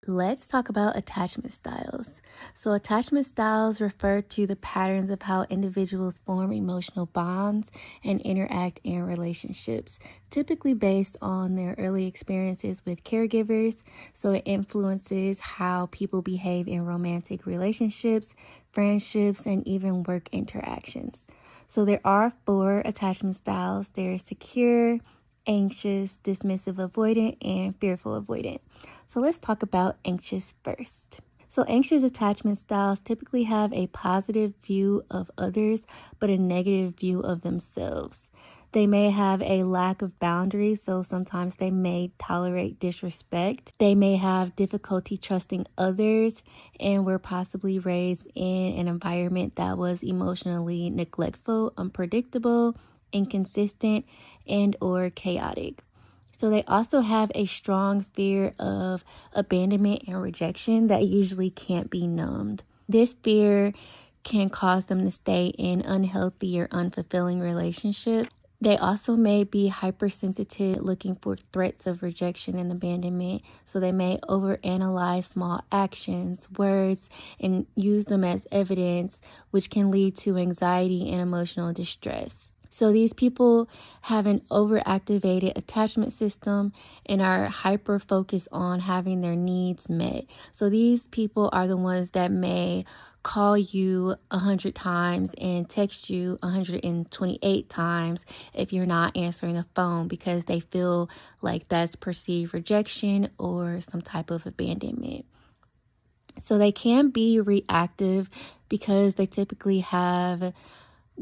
Let's talk about attachment styles. So, attachment styles refer to the patterns of how individuals form emotional bonds and interact in relationships, typically based on their early experiences with caregivers. So, it influences how people behave in romantic relationships, friendships, and even work interactions. So, there are four attachment styles: there's secure, anxious, dismissive avoidant, and fearful avoidant. So let's talk about anxious first. So anxious attachment styles typically have a positive view of others, but a negative view of themselves. They may have a lack of boundaries, so sometimes they may tolerate disrespect. They may have difficulty trusting others and were possibly raised in an environment that was emotionally neglectful, unpredictable, inconsistent, and or chaotic. So they also have a strong fear of abandonment and rejection that usually can't be numbed. This fear can cause them to stay in unhealthy or unfulfilling relationships. They also may be hypersensitive, looking for threats of rejection and abandonment. So they may overanalyze small actions, words, and use them as evidence, which can lead to anxiety and emotional distress. So these people have an overactivated attachment system and are hyper focused on having their needs met. So these people are the ones that may call you 100 times and text you 128 times if you're not answering the phone, because they feel like that's perceived rejection or some type of abandonment. So they can be reactive because they typically have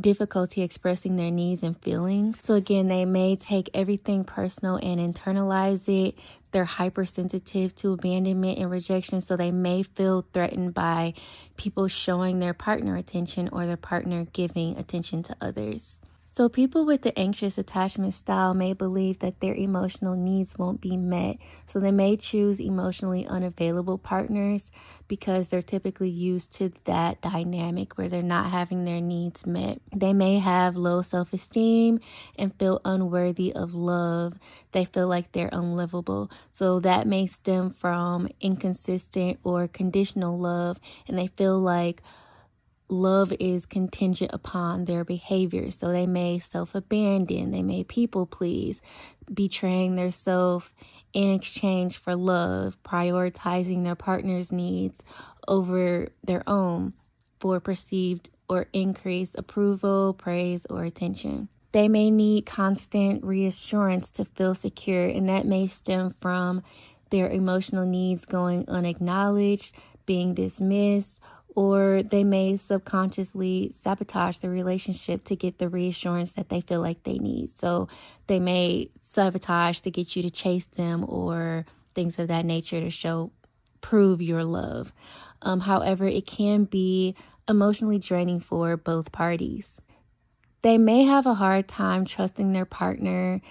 difficulty expressing their needs and feelings. So again, they may take everything personal and internalize it. They're hypersensitive to abandonment and rejection, so they may feel threatened by people showing their partner attention or their partner giving attention to others. So people with the anxious attachment style may believe that their emotional needs won't be met. So they may choose emotionally unavailable partners because they're typically used to that dynamic where they're not having their needs met. They may have low self-esteem and feel unworthy of love. They feel like they're unlovable. So that may stem from inconsistent or conditional love, and they feel like love is contingent upon their behavior. So they may self-abandon, they may people please, betraying their self in exchange for love, prioritizing their partner's needs over their own for perceived or increased approval, praise, or attention. They may need constant reassurance to feel secure, and that may stem from their emotional needs going unacknowledged, being dismissed, or they may subconsciously sabotage the relationship to get the reassurance that they feel like they need. So they may sabotage to get you to chase them or things of that nature to prove your love. However, it can be emotionally draining for both parties. They may have a hard time trusting their partner's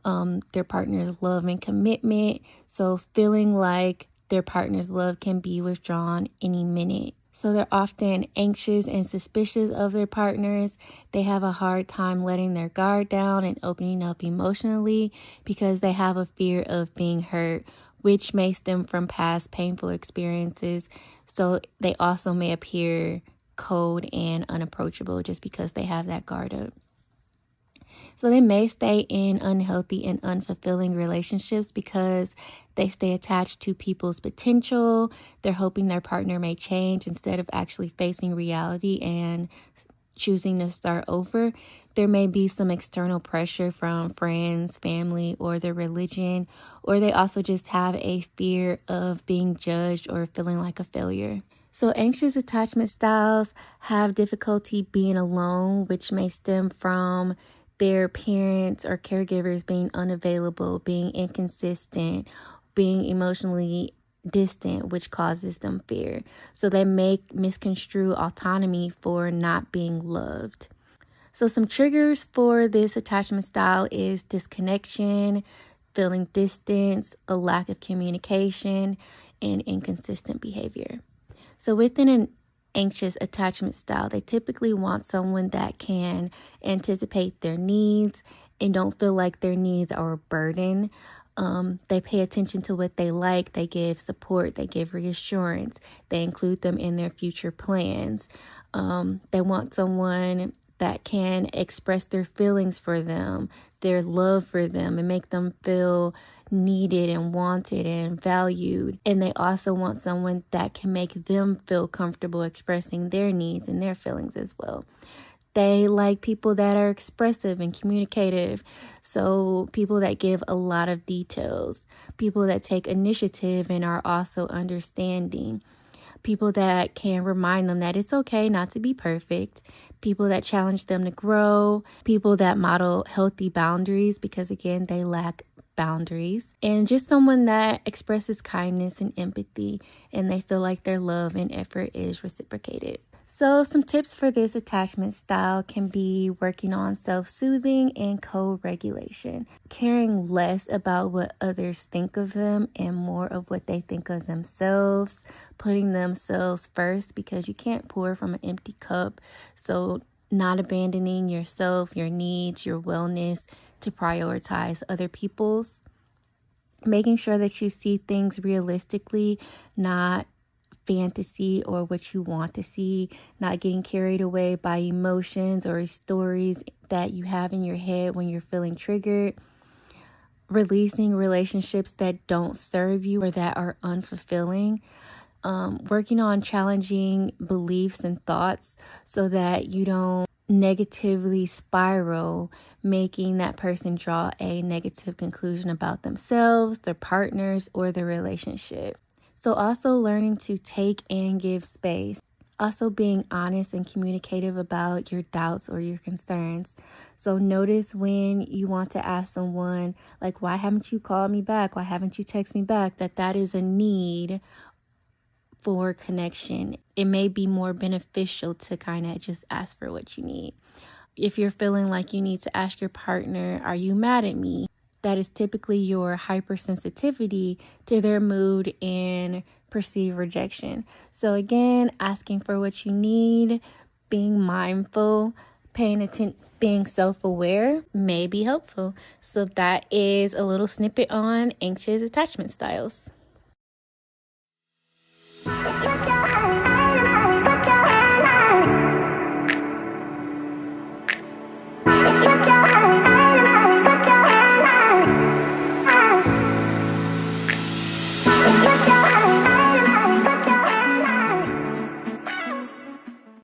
love and commitment. So feeling like their partner's love can be withdrawn any minute. So they're often anxious and suspicious of their partners. They have a hard time letting their guard down and opening up emotionally because they have a fear of being hurt, which may stem from past painful experiences. So they also may appear cold and unapproachable just because they have that guard up. So they may stay in unhealthy and unfulfilling relationships because they stay attached to people's potential. They're hoping their partner may change instead of actually facing reality and choosing to start over. There may be some external pressure from friends, family, or their religion, or they also just have a fear of being judged or feeling like a failure. So anxious attachment styles have difficulty being alone, which may stem from their parents or caregivers being unavailable, being inconsistent, being emotionally distant, which causes them fear. So they may misconstrue autonomy for not being loved. So some triggers for this attachment style is disconnection, feeling distance, a lack of communication, and inconsistent behavior. So within an anxious attachment style, they typically want someone that can anticipate their needs and don't feel like their needs are a burden. They pay attention to what they like. They give support. They give reassurance. They include them in their future plans. They want someone that can express their feelings for them, their love for them, and make them feel needed and wanted and valued. And they also want someone that can make them feel comfortable expressing their needs and their feelings as well. They like people that are expressive and communicative. So people that give a lot of details, people that take initiative and are also understanding, people that can remind them that it's okay not to be perfect, people that challenge them to grow, people that model healthy boundaries because, again, they lack boundaries, and just someone that expresses kindness and empathy and they feel like their love and effort is reciprocated. So some tips for this attachment style can be working on self-soothing and co-regulation, caring less about what others think of them and more of what they think of themselves, putting themselves first because you can't pour from an empty cup. So not abandoning yourself, your needs, your wellness to prioritize other people's, making sure that you see things realistically, not fantasy or what you want to see, not getting carried away by emotions or stories that you have in your head when you're feeling triggered, releasing relationships that don't serve you or that are unfulfilling, working on challenging beliefs and thoughts so that you don't negatively spiral, making that person draw a negative conclusion about themselves, their partners, or their relationship. So also learning to take and give space. Also being honest and communicative about your doubts or your concerns. So notice when you want to ask someone, like, why haven't you called me back? Why haven't you texted me back? That is a need for connection. It may be more beneficial to kind of just ask for what you need. If you're feeling like you need to ask your partner, are you mad at me? That is typically your hypersensitivity to their mood and perceived rejection. So again, asking for what you need, being mindful, paying attention, being self-aware may be helpful. So that is a little snippet on anxious attachment styles.